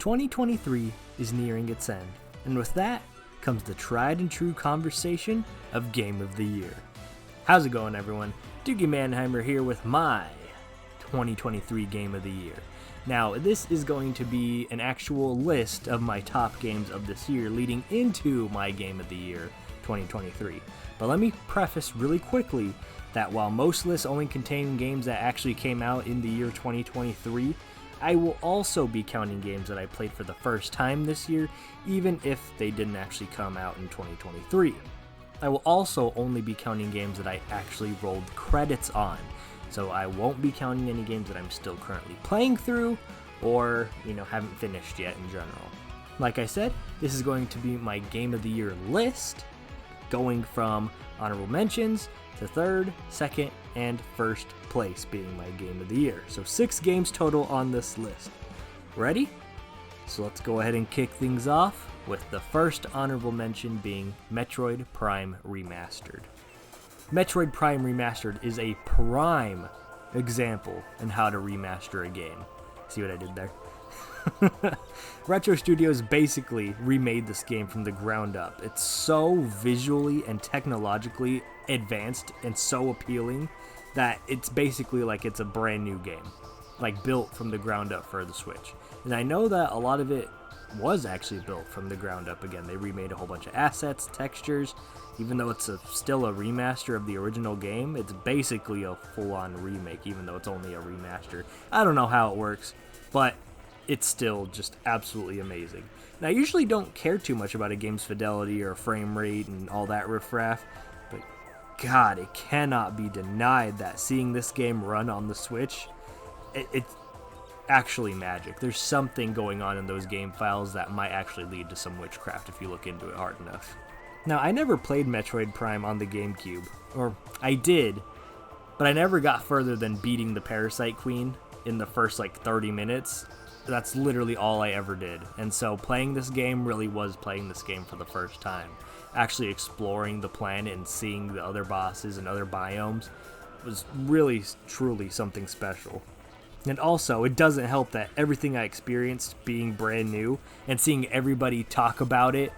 2023 is nearing its end, and with that comes the tried and true conversation of Game of the Year. How's it going, everyone? Doogie Mannheimer here with my 2023 Game of the Year. Now, this is going to be an actual list of my top games of this year leading into my Game of the Year 2023. But let me preface really quickly that while most lists only contain games that actually came out in the year 2023, I will also be counting games that I played for the first time this year, even if they didn't actually come out in 2023. I will also only be counting games that I actually rolled credits on, so I won't be counting any games that I'm still currently playing through or, haven't finished yet in general. Like I said, this is going to be my Game of the Year list, going from honorable mentions to third, second, and first place being my Game of the Year. So 6 games total on this list. Ready? So let's go ahead and kick things off with the first honorable mention being Metroid Prime Remastered. Metroid Prime Remastered is a prime example in how to remaster a game. See what I did there? Retro Studios basically remade this game from the ground up. It's so visually and technologically advanced and so appealing that it's basically like it's a brand new game, like built from the ground up for the Switch. And I know that a lot of it was actually built from the ground up again. They remade a whole bunch of assets, textures. Even though it's still a remaster of the original game, it's basically a full-on remake, even though it's only a remaster. I don't know how it works, but it's still just absolutely amazing. Now, I usually don't care too much about a game's fidelity or frame rate and all that riffraff, but God, it cannot be denied that seeing this game run on the Switch, it's actually magic. There's something going on in those game files that might actually lead to some witchcraft if you look into it hard enough. Now, I never played Metroid Prime on the GameCube, or I did, but I never got further than beating the Parasite Queen in the first 30 minutes. That's literally all I ever did. And so playing this game really was playing this game for the first time. Actually exploring the planet and seeing the other bosses and other biomes was really, truly something special. And also, it doesn't help that everything I experienced being brand new and seeing everybody talk about it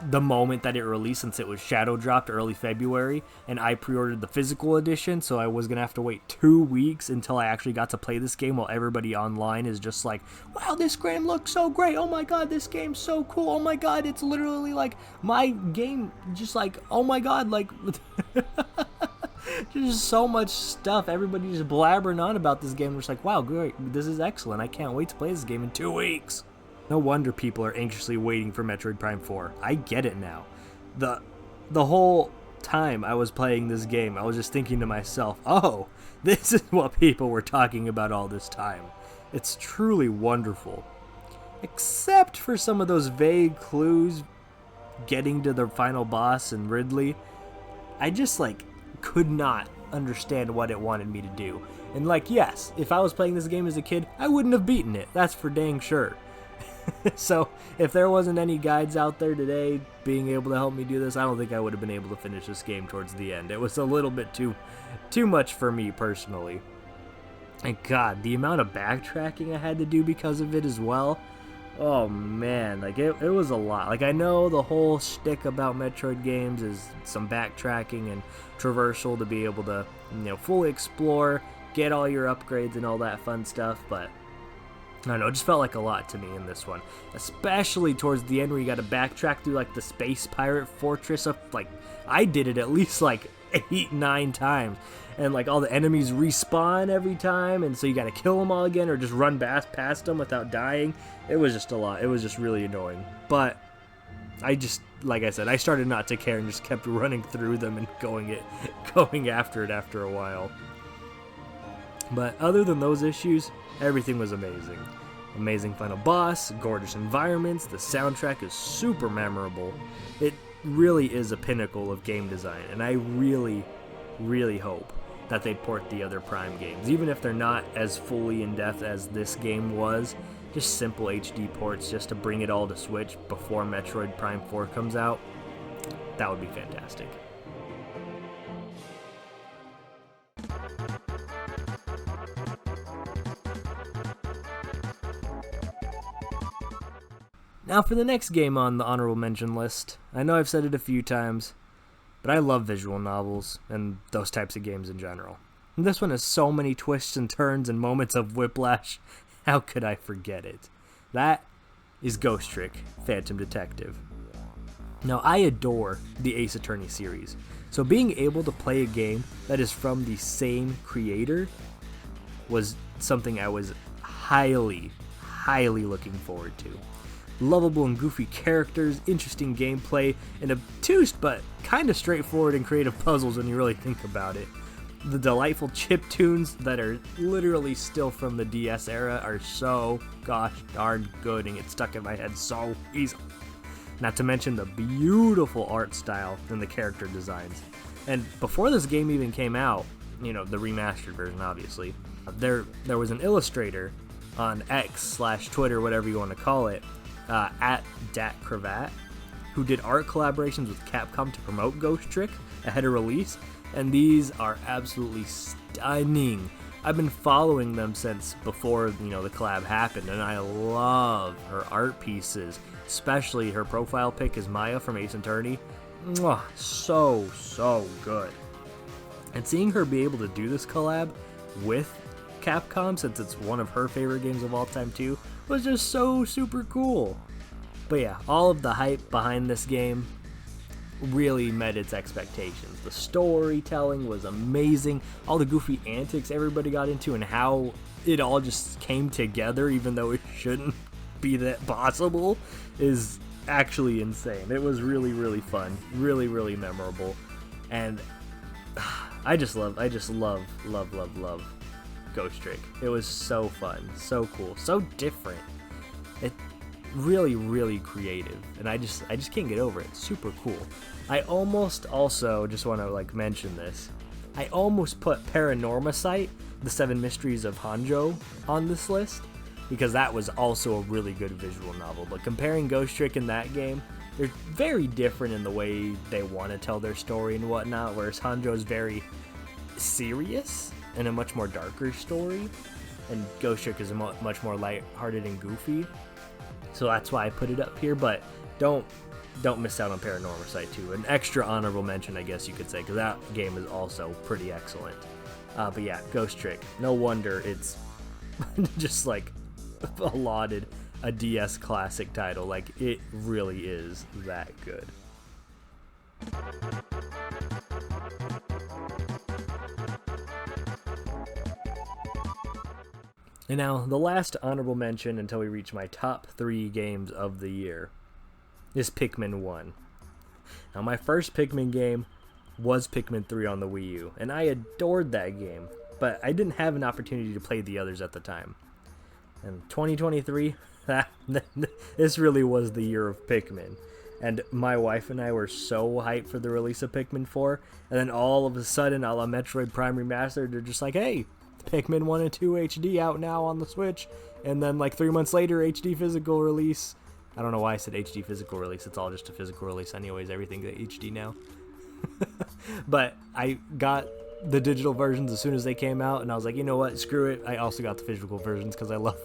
the moment that it released, since it was shadow dropped early February, and I pre-ordered the physical edition, so I was going to have to wait 2 weeks until I actually got to play this game, while everybody online is just like, wow, this game looks so great, oh my god, this game's so cool, oh my god, it's literally like my game, just like, oh my god, like, there's so much stuff, everybody just blabbering on about this game. We're just like, wow, great, this is excellent, I can't wait to play this game in 2 weeks. No wonder people are anxiously waiting for Metroid Prime 4. I get it now. The whole time I was playing this game, I was just thinking to myself, oh, this is what people were talking about all this time. It's truly wonderful. Except for some of those vague clues getting to the final boss and Ridley. I just, could not understand what it wanted me to do. And, yes, if I was playing this game as a kid, I wouldn't have beaten it. That's for dang sure. So, if there wasn't any guides out there today being able to help me do this, I don't think I would have been able to finish this game towards the end. It was a little bit too much for me personally. And God, the amount of backtracking I had to do because of it as well. Oh man, it was a lot. I know the whole shtick about Metroid games is some backtracking and traversal to be able to, fully explore, get all your upgrades and all that fun stuff, but I don't know, it just felt like a lot to me in this one. Especially towards the end where you got to backtrack through the space pirate fortress of I did it at least 8-9 times. And all the enemies respawn every time, and so you got to kill them all again or just run past them without dying. It was just a lot. It was just really annoying. But I just, like I said, I started not to care and just kept running through them and going after it after a while. But other than those issues, everything was amazing. Amazing final boss, gorgeous environments, the soundtrack is super memorable. It really is a pinnacle of game design, and I really, really hope that they port the other Prime games. Even if they're not as fully in-depth as this game was, just simple HD ports just to bring it all to Switch before Metroid Prime 4 comes out, that would be fantastic. Now for the next game on the honorable mention list, I know I've said it a few times, but I love visual novels and those types of games in general. And this one has so many twists and turns and moments of whiplash, how could I forget it? That is Ghost Trick Phantom Detective. Now I adore the Ace Attorney series, so being able to play a game that is from the same creator was something I was highly looking forward to. Lovable and goofy characters, interesting gameplay, and obtuse but kind of straightforward and creative puzzles when you really think about it. The delightful chiptunes that are literally still from the DS era are so gosh darn good and get stuck in my head so easily. Not to mention the beautiful art style and the character designs. And before this game even came out, the remastered version obviously, there was an illustrator on X/Twitter, whatever you want to call it, at Dat Cravat, who did art collaborations with Capcom to promote Ghost Trick ahead of release, and these are absolutely stunning. I've been following them since before the collab happened, and I love her art pieces, especially her profile pic as Maya from Ace Attorney. Mwah, so good. And seeing her be able to do this collab with Capcom, since it's one of her favorite games of all time too, was just so super cool. But yeah, all of the hype behind this game really met its expectations. The storytelling was amazing. All the goofy antics everybody got into and how it all just came together, even though it shouldn't be that possible, is actually insane. It was really fun, really memorable, and I just love Ghost Trick. It was so fun, so cool, so different. It really creative, and I just can't get over it. It's super cool. I almost also just want to mention this. I almost put Paranormasight, The Seven Mysteries of Hanjo, on this list because that was also a really good visual novel. But comparing Ghost Trick and that game, they're very different in the way they want to tell their story and whatnot. Whereas Hanjo is very serious and a much more darker story, and Ghost Trick is much more lighthearted and goofy. So that's why I put it up here, but don't miss out on Paranormasight too. An extra honorable mention, I guess you could say, because that game is also pretty excellent. But yeah, Ghost Trick. No wonder it's just lauded a DS classic title. It really is that good. And now, the last honorable mention until we reach my top 3 games of the year is Pikmin 1. Now, my first Pikmin game was Pikmin 3 on the Wii U, and I adored that game, but I didn't have an opportunity to play the others at the time. And 2023, this really was the year of Pikmin. And my wife and I were so hyped for the release of Pikmin 4, and then all of a sudden, a la Metroid Prime Remastered, they're just like, hey, Pikmin 1 and 2 HD out now on the Switch, and then 3 months later, HD physical release. I don't know why I said HD physical release, it's all just a physical release anyways, everything's HD now. But I got the digital versions as soon as they came out, and I was like, you know what, screw it. I also got the physical versions because I love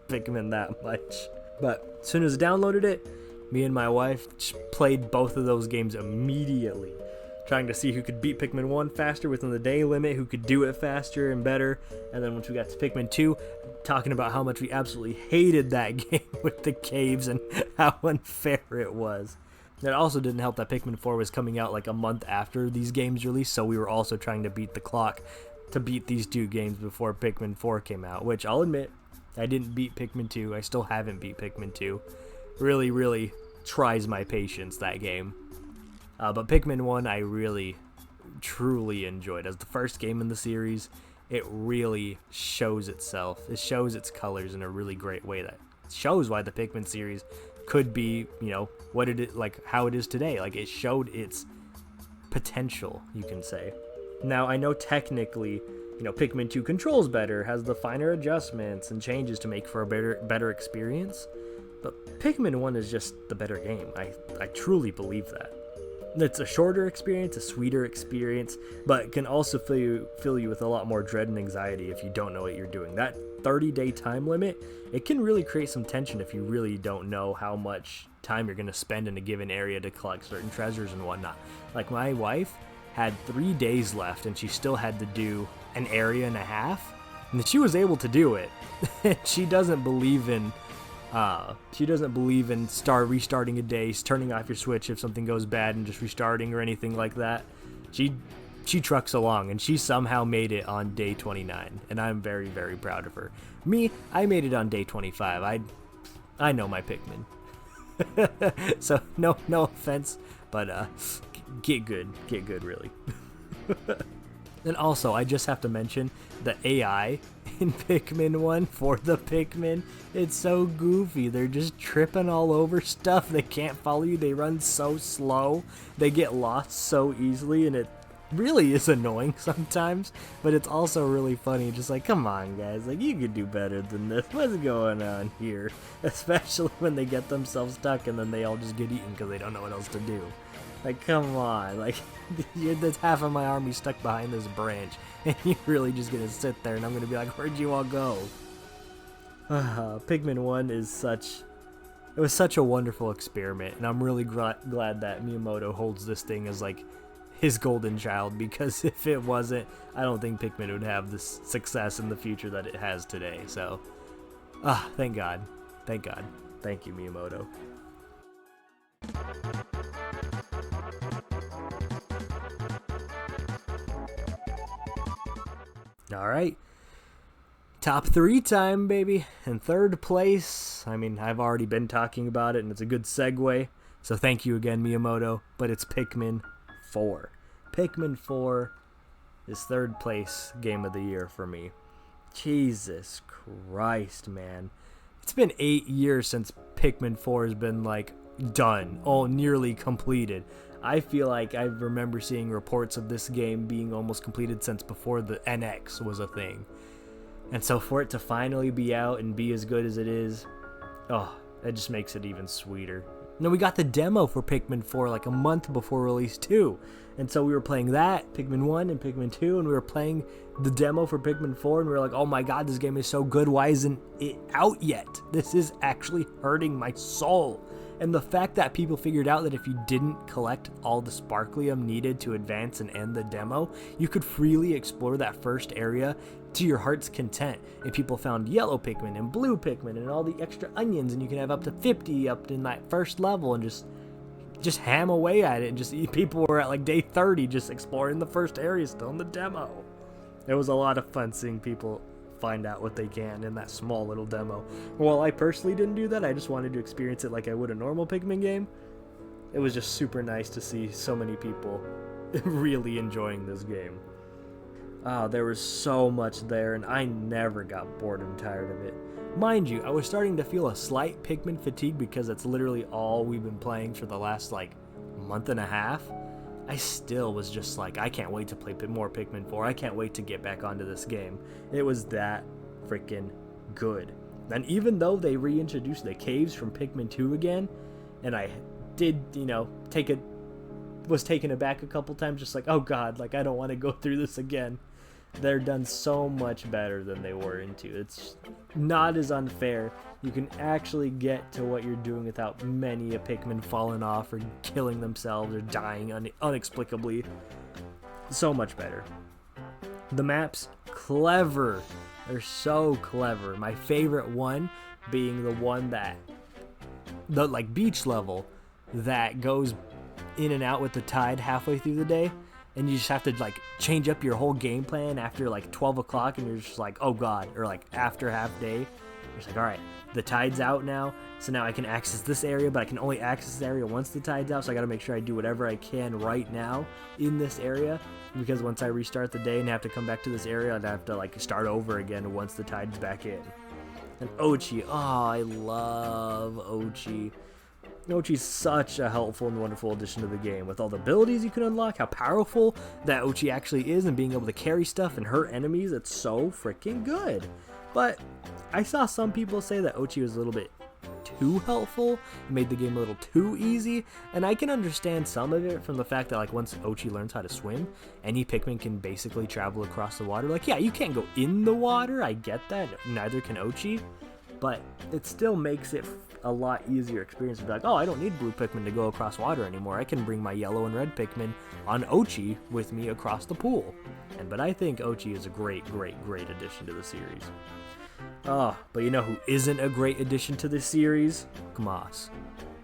Pikmin that much. But as soon as I downloaded it, me and my wife played both of those games immediately, trying to see who could beat Pikmin 1 faster within the day limit, who could do it faster and better. And then once we got to Pikmin 2, talking about how much we absolutely hated that game with the caves and how unfair it was. It also didn't help that Pikmin 4 was coming out a month after these games released, so we were also trying to beat the clock to beat these 2 games before Pikmin 4 came out, which I'll admit, I didn't beat Pikmin 2. I still haven't beat Pikmin 2. Really tries my patience, that game. But Pikmin 1 I really, truly enjoyed. As the first game in the series, it really shows itself. It shows its colors in a really great way that shows why the Pikmin series could be, what it is, how it is today. It showed its potential, you can say. Now, I know technically, Pikmin 2 controls better, has the finer adjustments and changes to make for a better experience, but Pikmin 1 is just the better game. I truly believe that. It's a shorter experience, a sweeter experience, but can also fill you with a lot more dread and anxiety if you don't know what you're doing. That 30-day time limit, it can really create some tension if you really don't know how much time you're going to spend in a given area to collect certain treasures and whatnot. Like my wife had 3 days left and she still had to do an area and a half, and she was able to do it. She doesn't believe in restarting a day, turning off your switch if something goes bad and just restarting or anything like that. She trucks along, and she somehow made it on day 29, and I'm very, very proud of her. Me, I made it on day 25. I know my Pikmin. So no offense, but get good really. And also, I just have to mention the AI in Pikmin 1 for the Pikmin. It's so goofy. They're just tripping all over stuff. They can't follow you. They run so slow. They get lost so easily, and it really is annoying sometimes, but it's also really funny. Just like, come on, guys. Like, you could do better than this. What's going on here? Especially when they get themselves stuck and then they all just get eaten because they don't know what else to do. Like, come on, like, there's half of my army stuck behind this branch, and you're really just gonna sit there, and I'm gonna be like, where'd you all go? Pikmin 1 it was such a wonderful experiment, and I'm really glad that Miyamoto holds this thing as, like, his golden child, because if it wasn't, I don't think Pikmin would have this success in the future that it has today, so, thank God. Thank God. Thank you, Miyamoto. All right, top 3 time, baby. In third place, I mean, I've already been talking about it, and it's a good segue, so thank you again, Miyamoto, but it's Pikmin 4. Pikmin 4 is third place game of the year for me. Jesus Christ, man. It's been 8 years since Pikmin 4 has been, like, done, nearly completed. I feel like I remember seeing reports of this game being almost completed since before the NX was a thing. And so for it to finally be out and be as good as it is, it just makes it even sweeter. And then we got the demo for Pikmin 4 like a month before release 2. And so we were playing that, Pikmin 1 and Pikmin 2, and we were playing the demo for Pikmin 4, and we were like, oh my god, this game is so good, why isn't it out yet? This is actually hurting my soul. And the fact that people figured out that if you didn't collect all the Sparklium needed to advance and end the demo, you could freely explore that first area to your heart's content. And people found yellow Pikmin and blue Pikmin and all the extra onions, and you can have up to 50 up in that first level and just ham away at it. And people were at like day 30 just exploring the first area still in the demo. It was a lot of fun seeing people find out what they can in that small little demo. While I personally didn't do that, I just wanted to experience it like I would a normal Pikmin game. It was just super nice to see so many people really enjoying this game. There was so much there, and I never got bored and tired of it. Mind you, I was starting to feel a slight Pikmin fatigue because that's literally all we've been playing for the last like month and a half. I still was just like, I can't wait to play more Pikmin 4. I can't wait to get back onto this game. It was that freaking good. And even though they reintroduced the caves from Pikmin 2 again, and I did, was taken aback a couple times, just like, oh god, like I don't want to go through this again. They're done so much better than they were in 2. It's not as unfair. You can actually get to what you're doing without many a Pikmin falling off or killing themselves or dying unexplicably. So much better. The maps, clever. They're so clever. My favorite one being the one the like beach level that goes in and out with the tide halfway through the day. And you just have to like change up your whole game plan after like 12 o'clock, and you're just like, oh god, or like after half day, you're just like, all right, the tide's out now, so now I can access this area, but I can only access this area once the tide's out, so I gotta make sure I do whatever I can right now in this area, because once I restart the day and have to come back to this area, I'd have to like start over again once the tide's back in. And Ochi, I love Ochi. Ochi's such a helpful and wonderful addition to the game, with all the abilities you can unlock, how powerful that Ochi actually is, and being able to carry stuff and hurt enemies. It's so freaking good. But I saw some people say that Ochi was a little bit too helpful. It made the game a little too easy, and I can understand some of it from the fact that like once Ochi learns how to swim, any Pikmin can basically travel across the water. Like, yeah, you can't go in the water, I get that, neither can Ochi, but it still makes it a lot easier experience to be like, oh, I don't need blue Pikmin to go across water anymore. I can bring my yellow and red Pikmin on Ochi with me across the pool. But I think Ochi is a great addition to the series. Oh, but you know who isn't a great addition to this series? Gmas.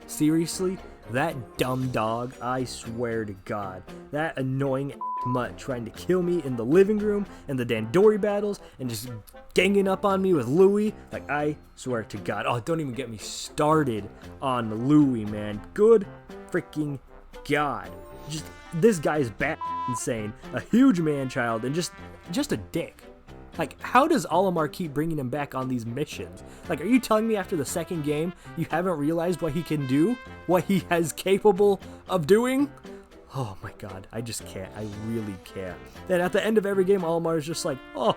Seriously? That dumb dog, I swear to God. That annoying mutt trying to kill me in the living room and the Dandori battles and just ganging up on me with Louie. Like, I swear to God. Oh, don't even get me started on Louie, man. Good freaking God. Just, this guy's bat insane. A huge man-child and just a dick. Like, how does Olimar keep bringing him back on these missions? Like, are you telling me after the second game you haven't realized what he can do? What he is capable of doing? Oh my God, I just can't. I really can't. Then at the end of every game, Olimar is just like, oh,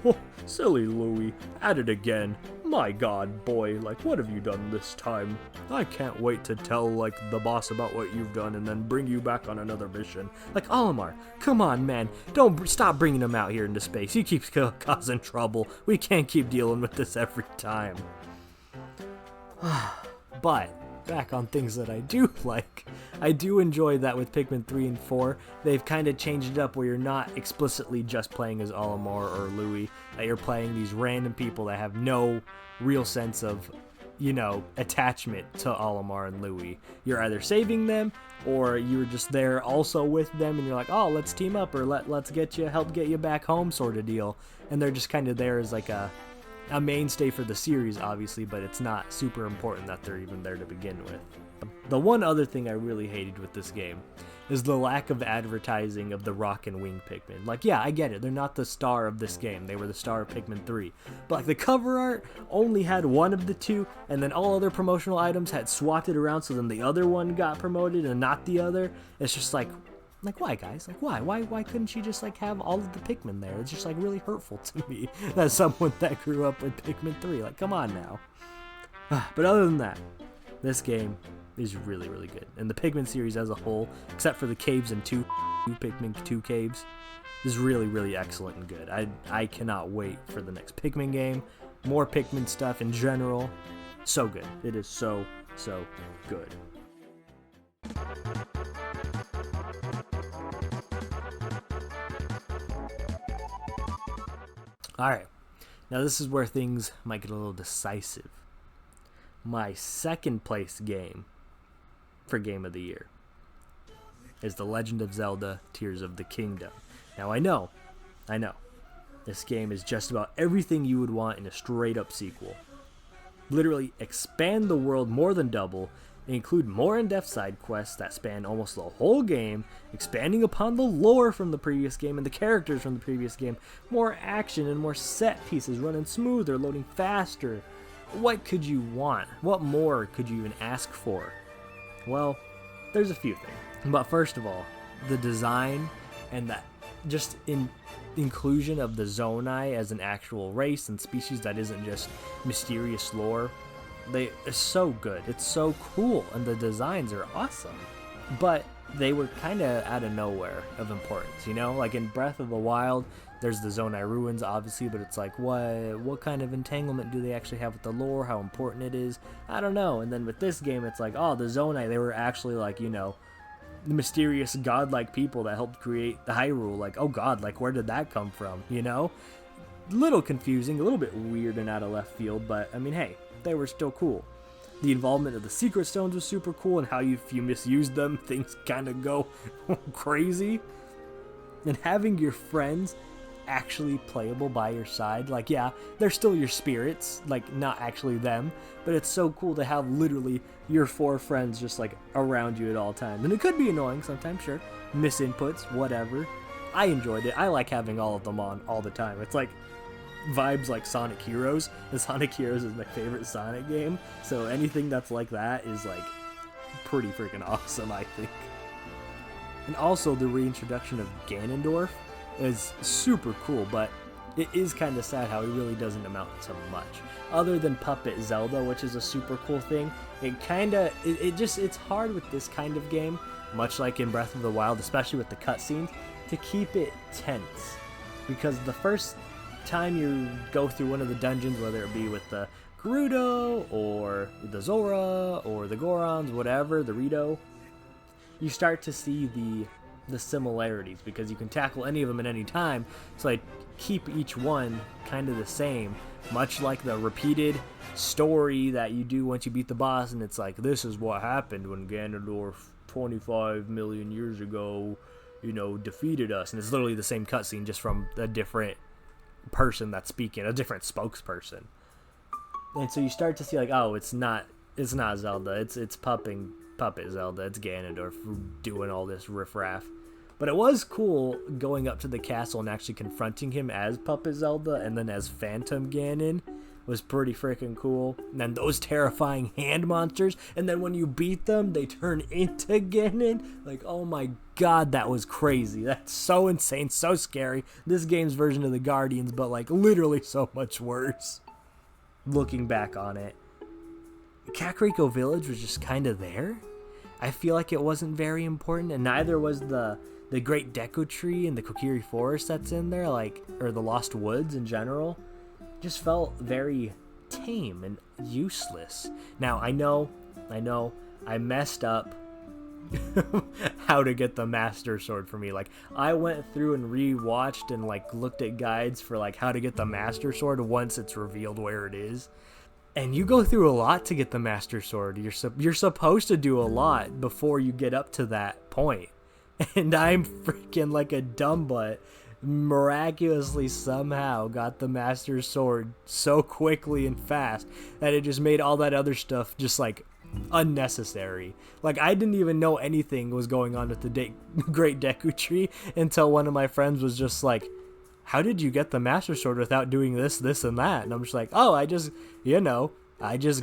poor silly Louie, at it again. My God, boy, like, what have you done this time? I can't wait to tell, like, the boss about what you've done and then bring you back on another mission. Like, Olimar, come on, man. Don't stop bringing him out here into space. He keeps causing trouble. We can't keep dealing with this every time. But back on things that I do like. I do enjoy that with Pikmin 3 and 4, they've kind of changed it up where you're not explicitly just playing as Olimar or Louie, that you're playing these random people that have no real sense of, you know, attachment to Olimar and Louie. You're either saving them, or you're just there also with them, and you're like, oh, let's team up, or let's help get you back home sort of deal. And they're just kind of there as like a mainstay for the series, obviously, but it's not super important that they're even there to begin with. The one other thing I really hated with this game is the lack of advertising of the Rock and Wing Pikmin. Like, yeah, I get it, they're not the star of this game, they were the star of Pikmin 3. But like, the cover art only had one of the two, and then all other promotional items had swapped it around, so then the other one got promoted and not the other. It's just like why, guys? Like, why couldn't she just like have all of the Pikmin there? It's just like really hurtful to me as someone that grew up with Pikmin 3. Like, come on now. But other than that, this game is really good. And the Pikmin series as a whole, except for the caves and two Pikmin 2 caves, is really excellent and good. I cannot wait for the next Pikmin game. More Pikmin stuff in general. So good. It is so good. Alright, now this is where things might get a little decisive. My second place game for Game of the Year is The Legend of Zelda Tears of the Kingdom. Now I know, this game is just about everything you would want in a straight up sequel. Literally expand the world more than double, include more in-depth side quests that span almost the whole game, expanding upon the lore from the previous game and the characters from the previous game, more action and more set pieces running smoother, loading faster. What could you want? What more could you even ask for? Well, there's a few things. But first of all, the design and that just inclusion of the Zonai as an actual race and species that isn't just mysterious lore. It's so good. It's so cool, and the designs are awesome. But they were kind of out of nowhere of importance, you know? Like in Breath of the Wild, there's the Zonai ruins, obviously, but it's like, what kind of entanglement do they actually have with the lore? How important it is? I don't know. And then with this game, it's like, oh, the Zonai, they were actually like, you know, the mysterious godlike people that helped create the Hyrule. Like, oh god, like where did that come from, you know? A little confusing, a little bit weird and out of left field, but I mean, hey, they were still cool. The involvement of the secret stones was super cool, and how if you misuse them, things kind of go crazy. And having your friends actually playable by your side, like, yeah, they're still your spirits, like, not actually them, but it's so cool to have literally your 4 friends just, like, around you at all times. And it could be annoying sometimes, sure, miss inputs, whatever. I enjoyed it. I like having all of them on all the time. It's like vibes like Sonic Heroes, and Sonic Heroes is my favorite Sonic game, so anything that's like that is like pretty freaking awesome, I think. And also the reintroduction of Ganondorf is super cool, but it is kind of sad how he really doesn't amount to much. Other than Puppet Zelda, which is a super cool thing, it's hard with this kind of game, much like in Breath of the Wild, especially with the cutscenes, to keep it tense. Because the first time you go through one of the dungeons, whether it be with the Gerudo, or the Zora, or the Gorons, whatever, the Rito, you start to see the similarities, because you can tackle any of them at any time, so I keep each one kind of the same, much like the repeated story that you do once you beat the boss, and it's like, this is what happened when Ganondorf 25 million years ago, defeated us, and it's literally the same cutscene, just from a different person that's speaking, a different spokesperson. And so you start to see like, oh, it's not Zelda, it's Puppet Zelda, it's Ganondorf doing all this riffraff. But it was cool going up to the castle and actually confronting him as Puppet Zelda and then as Phantom Ganon was pretty freaking cool. And then those terrifying hand monsters, and then when you beat them, they turn into Ganon. Like, oh my god, that was crazy. That's so insane, so scary. This game's version of the Guardians, but like literally so much worse. Looking back on it, Kakariko Village was just kind of there. I feel like it wasn't very important, and neither was the Great Deku Tree and the Kokiri Forest that's in there, or the Lost Woods in general. Just felt very tame and useless. Now, I know, I messed up how to get the Master Sword for me. Like, I went through and rewatched and looked at guides for how to get the Master Sword once it's revealed where it is. And you go through a lot to get the Master Sword. You're supposed to do a lot before you get up to that point. And I'm freaking like a dumb butt, miraculously somehow got the Master Sword so quickly and fast that it just made all that other stuff just unnecessary. I didn't even know anything was going on with the Great Deku Tree until one of my friends was just like, how did you get the Master Sword without doing this, this, and that? And I'm just like, oh, I just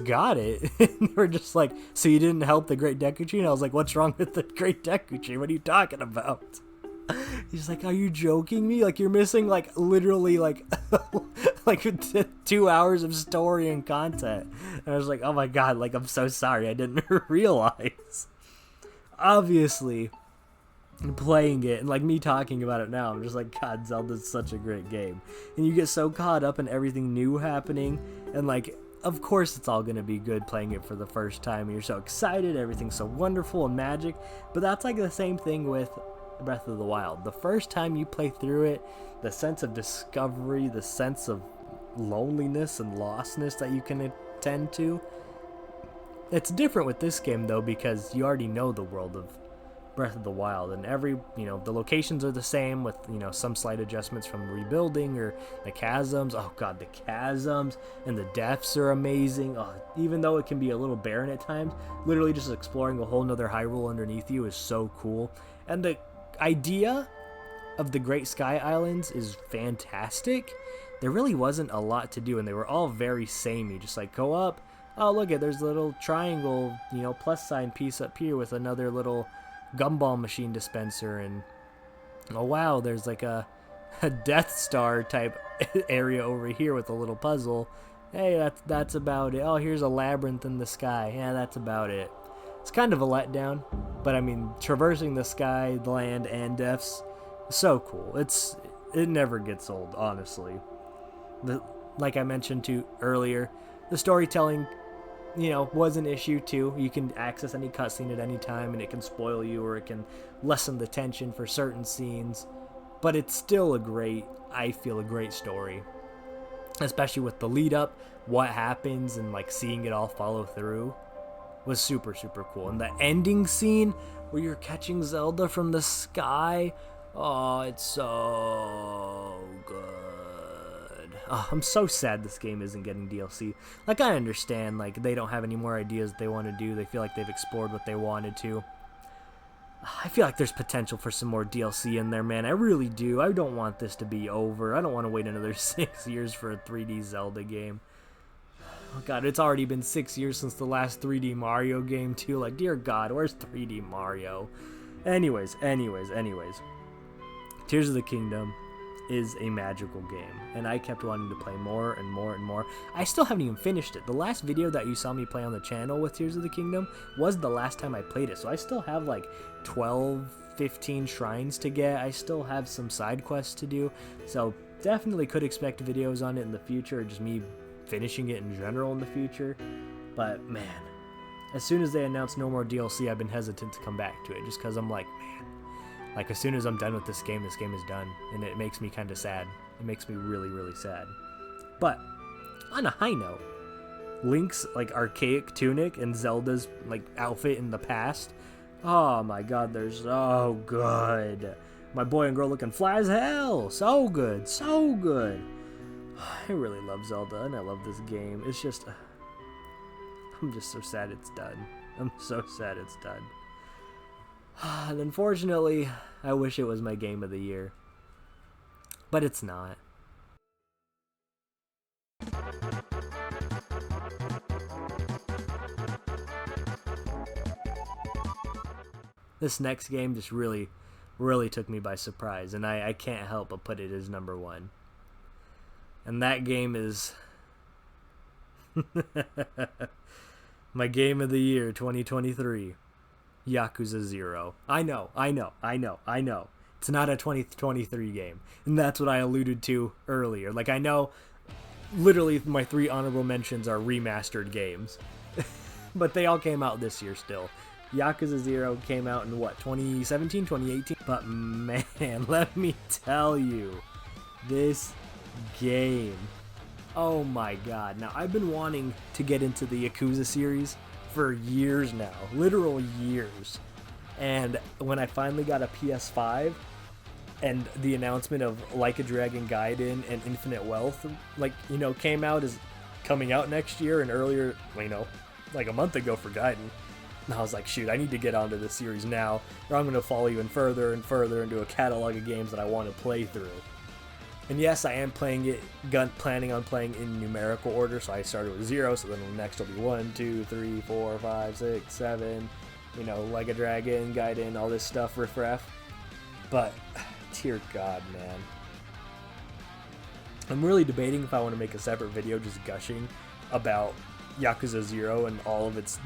got it. And they were just like, so you didn't help the Great Deku Tree? And I was like, what's wrong with the Great Deku Tree? What are you talking about? He's like, are you joking me? You're missing literally 2 hours of story and content. And I was like, oh my god, I'm so sorry, I didn't realize. Obviously, playing it and me talking about it now, I'm just like, god, Zelda's such a great game. And you get so caught up in everything new happening, and of course it's all gonna be good playing it for the first time, and you're so excited, everything's so wonderful and magic. But that's the same thing with Breath of the Wild. The first time you play through it, the sense of discovery, the sense of loneliness and lostness that you can attend to, it's different with this game though, because you already know the world of Breath of the Wild, and the locations are the same with some slight adjustments from rebuilding, or the chasms. Oh god, the chasms and the depths are amazing. Even though it can be a little barren at times, literally just exploring a whole nother Hyrule underneath you is so cool. And the idea of the Great Sky Islands is fantastic. There really wasn't a lot to do, and they were all very samey. Just go up, oh look at, there's a little triangle, plus sign piece up here with another little gumball machine dispenser, and oh wow, there's a Death Star type area over here with a little puzzle. Hey, that's about it. Oh, here's a labyrinth in the sky. Yeah, that's about it. It's kind of a letdown, but I mean, traversing the sky, the land, and depths, so cool. It never gets old, honestly. Like I mentioned too earlier, the storytelling, was an issue too. You can access any cutscene at any time, and it can spoil you, or it can lessen the tension for certain scenes. But it's still a great story, especially with the lead up, what happens, and seeing it all follow through was super, super cool. And the ending scene where you're catching Zelda from the sky, oh, it's so good. Oh, I'm so sad this game isn't getting DLC. I understand, they don't have any more ideas they want to do. They feel like they've explored what they wanted to. I feel like there's potential for some more DLC in there, man. I really do. I don't want this to be over. I don't want to wait another 6 years for a 3D Zelda game. Oh god, it's already been 6 years since the last 3D Mario game too. Dear god, where's 3D Mario? Anyways. Tears of the Kingdom. is a magical game, and I kept wanting to play more and more and more. I still haven't even finished it. The last video that you saw me play on the channel with Tears of the Kingdom was the last time I played it, so I still have like 12, 15 shrines to get. I still have some side quests to do, so definitely could expect videos on it in the future, or just me finishing it in general in the future. But man, as soon as they announced no more DLC, I've been hesitant to come back to it, just because I'm like, man, like as soon as I'm done with this game is done, and it makes me kind of sad. It makes me really, really sad. But on a high note, Link's like archaic tunic and Zelda's like outfit in the past, oh my god, they're so good. My boy and girl looking fly as hell. So good, so good. I really love Zelda, and I love this game. It's just, I'm just so sad it's done. I'm so sad it's done. And unfortunately, I wish it was my game of the year. But it's not. This next game just really took me by surprise, and I can't help but put it as number one. And that game is my game of the year 2023, Yakuza 0. I know. It's not a 2023 game, and that's what I alluded to earlier. Like, I know literally my 3 honorable mentions are remastered games, but they all came out this year still. Yakuza 0 came out in what, 2017, 2018? But man, let me tell you, this game, oh my god. Now, I've been wanting to get into the Yakuza series for years now, literal years. And when I finally got a PS5 and the announcement of Like a Dragon Gaiden and Infinite Wealth, like, you know, came out as coming out next year, and earlier, you know, like a month ago for Gaiden. And I was like, shoot, I need to get onto this series now, or I'm going to fall even further and further into a catalog of games that I want to play through. And yes, I am planning on playing in numerical order, so I started with 0, so then the next will be 1, 2, 3, 4, 5, 6, 7, you know, Like a Dragon, Gaiden, all this stuff, riff-raff. But, dear God, man. I'm really debating if I want to make a separate video just gushing about Yakuza 0 and all of its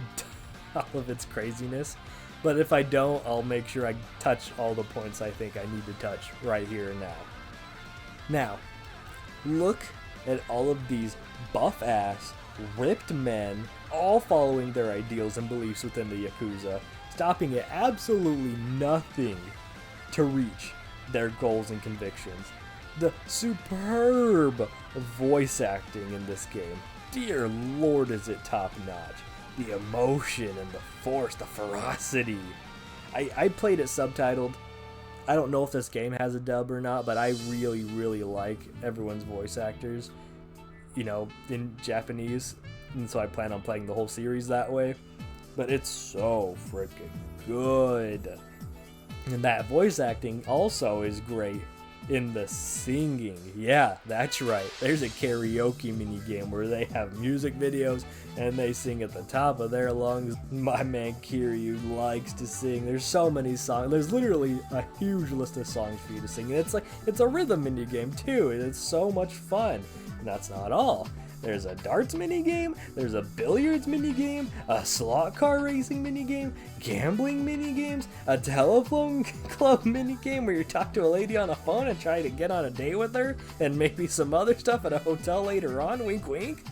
craziness. But if I don't, I'll make sure I touch all the points I think I need to touch right here and now. Now, look at all of these buff-ass, ripped men, all following their ideals and beliefs within the Yakuza, stopping at absolutely nothing to reach their goals and convictions. The superb voice acting in this game, dear lord, is it top-notch. The emotion and the force, the ferocity. I played it subtitled. I don't know if this game has a dub or not, but I really like everyone's voice actors, you know, in Japanese, and so I plan on playing the whole series that way. But it's so freaking good. And that voice acting also is great in the singing. Yeah, that's right. There's a karaoke mini game where they have music videos and they sing at the top of their lungs. My man Kiryu likes to sing. There's so many songs. There's literally a huge list of songs for you to sing. And it's a rhythm mini game too. It's so much fun. And that's not all. There's a darts minigame, there's a billiards minigame, a slot car racing minigame, gambling minigames, a telephone club minigame where you talk to a lady on a phone and try to get on a date with her, and maybe some other stuff at a hotel later on, wink wink.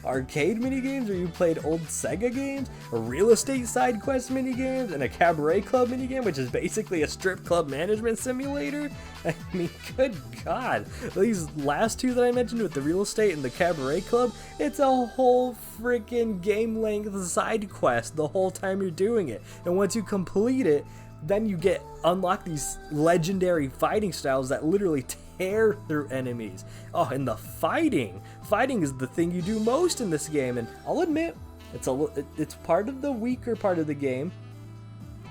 Arcade minigames where you played old Sega games, a real estate side quest minigames, and a cabaret club minigame, which is basically a strip club management simulator. I mean, good God. These last two that I mentioned with the real estate and the cabaret club, it's a whole freaking game length side quest the whole time you're doing it. And once you complete it, then you unlock these legendary fighting styles that literally tear through enemies. Oh, and the fighting is the thing you do most in this game, and I'll admit it's part of the weaker part of the game,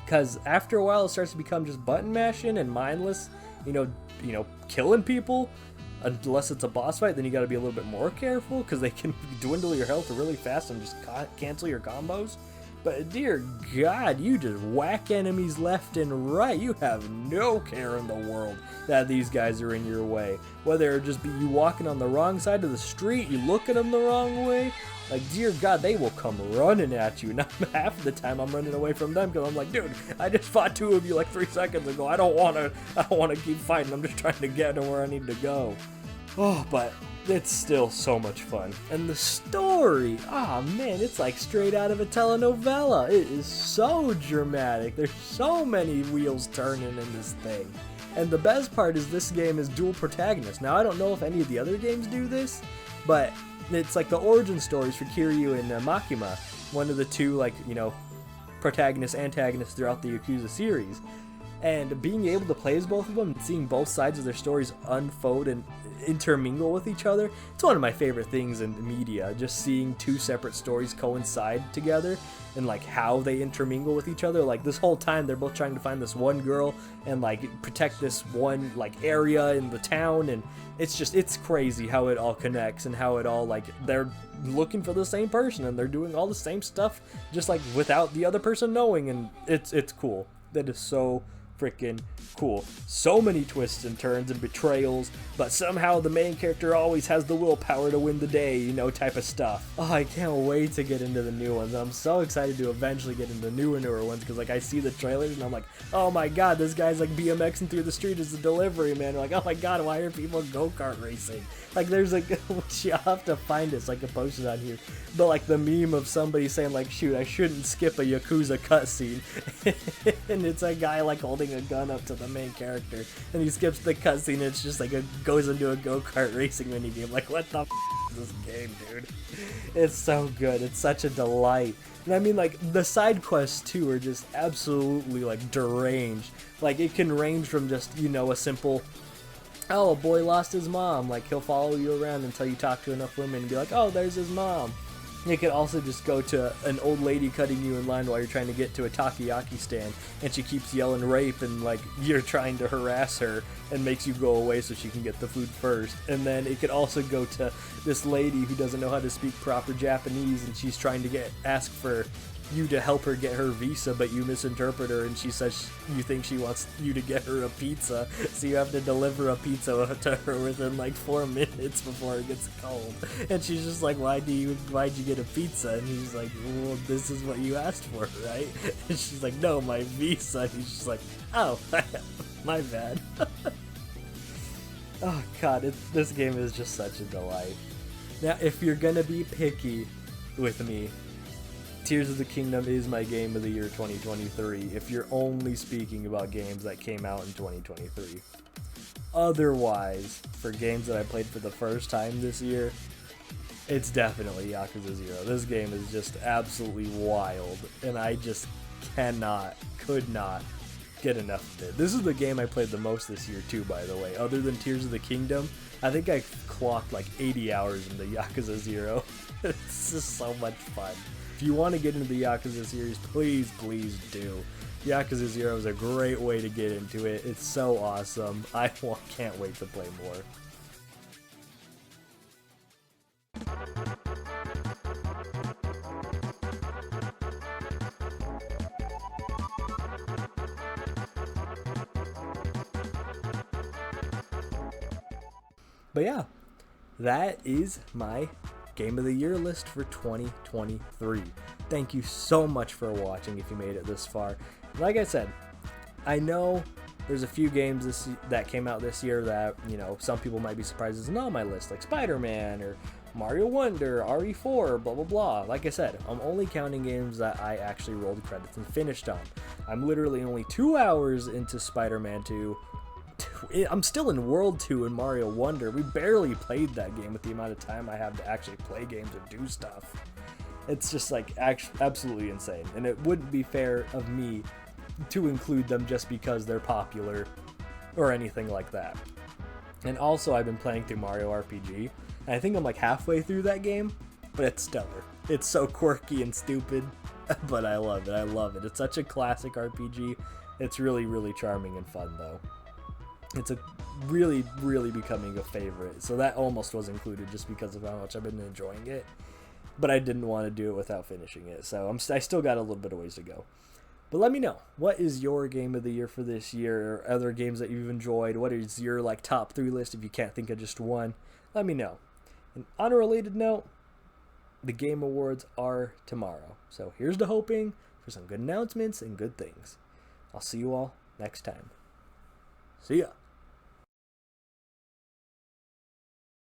because after a while it starts to become just button mashing and mindless, you know, killing people. Unless it's a boss fight, then you got to be a little bit more careful, because they can dwindle your health really fast and just cancel your combos. But dear God, you just whack enemies left and right. You have no care in the world that these guys are in your way. Whether it just be you walking on the wrong side of the street, you look at them the wrong way, like, dear God, they will come running at you. And half the time I'm running away from them because I'm like, dude, I just fought 2 of you like 3 seconds ago. I don't want to keep fighting. I'm just trying to get to where I need to go. Oh, but it's still so much fun. And the story, oh man, it's like straight out of a telenovela. It is so dramatic. There's so many wheels turning in this thing. And the best part is this game is dual protagonist. Now, I don't know if any of the other games do this, but it's like the origin stories for Kiryu and Makima, one of the 2, like, you know, protagonists, antagonists throughout the Yakuza series. And being able to play as both of them and seeing both sides of their stories unfold and intermingle with each other, it's one of my favorite things in media, just seeing 2 separate stories coincide together and like how they intermingle with each other. Like this whole time they're both trying to find this one girl and like protect this one like area in the town, and it's crazy how it all connects and how it all, like, they're looking for the same person and they're doing all the same stuff just like without the other person knowing, and it's cool. That is so freaking cool. So many twists and turns and betrayals, but somehow the main character always has the willpower to win the day, you know, type of stuff. Oh, I can't wait to get into the new ones. I'm so excited to eventually get into the newer ones, because like I see the trailers and I'm like, oh my God, this guy's like BMXing through the street as a delivery man. Like, oh my God, why are people go-kart racing? Like, there's like, I'll have to find it so I can post it on here, but like the meme of somebody saying like, shoot, I shouldn't skip a Yakuza cutscene and it's a guy like holding a gun up to the main character, and he skips the cutscene and it's just like goes into a go-kart racing minigame. Like, what the is this game, dude? It's so good. It's such a delight. And I mean, like, the side quests too are just absolutely like deranged. Like, it can range from just, you know, a simple, oh, a boy lost his mom. Like, he'll follow you around until you talk to enough women and be like, oh, there's his mom. You could also just go to an old lady cutting you in line while you're trying to get to a takoyaki stand, and she keeps yelling rape, and like you're trying to harass her and makes you go away so she can get the food first. And then it could also go to this lady who doesn't know how to speak proper Japanese, and she's trying to ask for you to help her get her visa, but you misinterpret her and she says you think she wants you to get her a pizza, so you have to deliver a pizza to her within like 4 minutes before it gets cold. And she's just like, why'd you get a pizza? And he's like, well, this is what you asked for, right? And she's like, no, my visa. And he's just like, oh, my bad. Oh God, this game is just such a delight. Now, if you're gonna be picky with me, Tears of the Kingdom is my game of the year 2023, if you're only speaking about games that came out in 2023. Otherwise, for games that I played for the first time this year, it's definitely Yakuza 0. This game is just absolutely wild, and I just could not get enough of it. This is the game I played the most this year too, by the way. Other than Tears of the Kingdom, I think I clocked like 80 hours into Yakuza 0. It's just so much fun. If you want to get into the Yakuza series, please do. Yakuza 0 is a great way to get into it. It's so awesome. I can't wait to play more. But yeah, that is my Game of the Year list for 2023. Thank you so much for watching if you made it this far. Like I said, I know there's a few games that came out this year that, you know, some people might be surprised isn't on my list, like Spider-Man or Mario Wonder, RE4, blah blah blah. Like I said, I'm only counting games that I actually rolled credits and finished on. I'm literally only 2 hours into Spider-Man 2. I'm still in World 2 in Mario Wonder. We barely played that game with the amount of time I have to actually play games and do stuff. It's just like absolutely insane, and it wouldn't be fair of me to include them just because they're popular or anything like that. And also, I've been playing through Mario RPG, and I think I'm like halfway through that game, but it's stellar. It's so quirky and stupid, but I love it. I love it. It's such a classic RPG. It's really, really charming and fun, though. It's a really becoming a favorite, so that almost was included just because of how much I've been enjoying it. but I didn't want to do it without finishing it. So I still got a little bit of ways to go. But let me know, what is your game of the year for this year, or other games that you've enjoyed? What is your top 3 list if you can't think of just one? Let me know. And on a related note, the Game Awards are tomorrow. So here's to hoping for some good announcements and good things. I'll see you all next time. See ya.